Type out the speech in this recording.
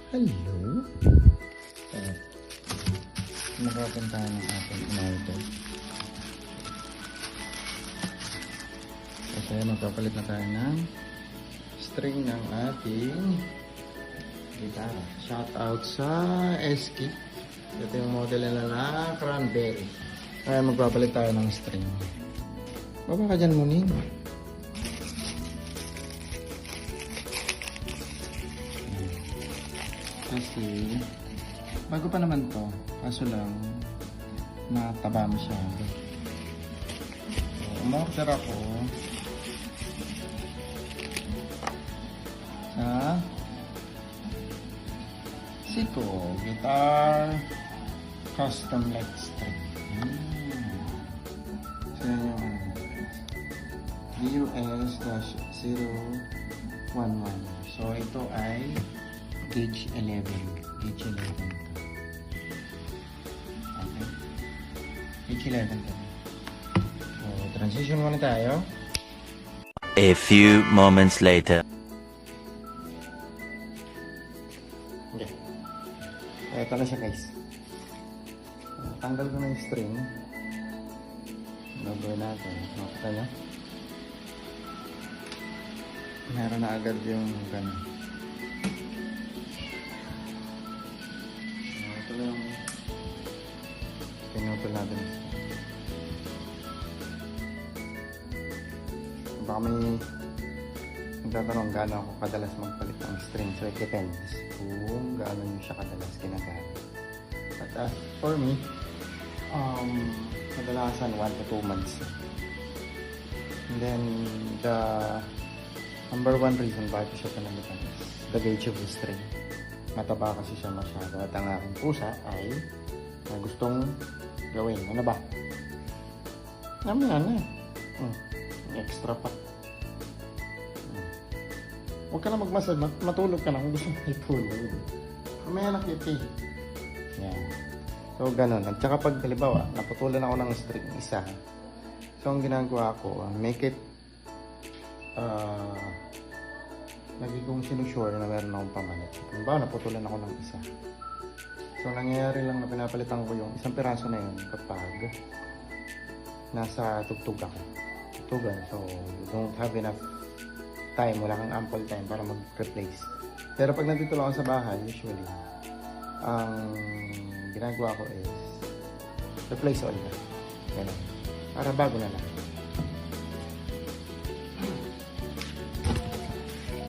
Hello? Makapunta ng ating umauto. Kasi magpapalit na tayo ng string ng ating gitara. Shout out sa Eski. Ito yung model nila na Cranberry. Kaya magpapalit tayo ng string. Baba ka dyan, Muning. Kasi bago pa naman to, kaso lang mataba masyado. So, umorder ako sa Siko Guitar Custom Light String. So yun yung VUS-011. So ito ay gauge 11. Gauge 11 to. Okay. Gauge 11 to. So, transition muna tayo. A few moments later. Okay. Ito na siya, guys. Tanggal ko na yung string. Gagawin natin. Makita nyo? Meron na agad yung ganun. Ito na yung pinutol natin. Baka may nagtatanong gaano ako kadalas magpalit ng string. So it depends kung gaano nyo siya kadalas ginagamit. But for me, kadalasan 1 to 2 months. And then the number one reason bakit siya pinalitan is the gauge of the string. Mataba kasi siya masyado at ang aking pusa ay gustong gawin. Ano ba? Namaya na. Extra pa. Huwag ka na magmasal. Matulog ka na kung gusto mo itulog. Mamaya na kiti. Yan. So, ganun. At saka pag halimbawa, naputulan ako ng string isa. So, ang ginagawa ko, make it lagi kong sinusure na meron akong pamalit. Halimbawa, naputulan ako ng isa. So, nangyayari lang na pinapalitan ko yung isang piraso na yun kapag nasa tugtog ako. Tugtugan. So, you don't have enough time. Wala kang ample time para mag-replace. Pero pag nandito lang ako sa bahay, usually, ang ginagawa ko is replace all that. Ganun. Para bago na lang.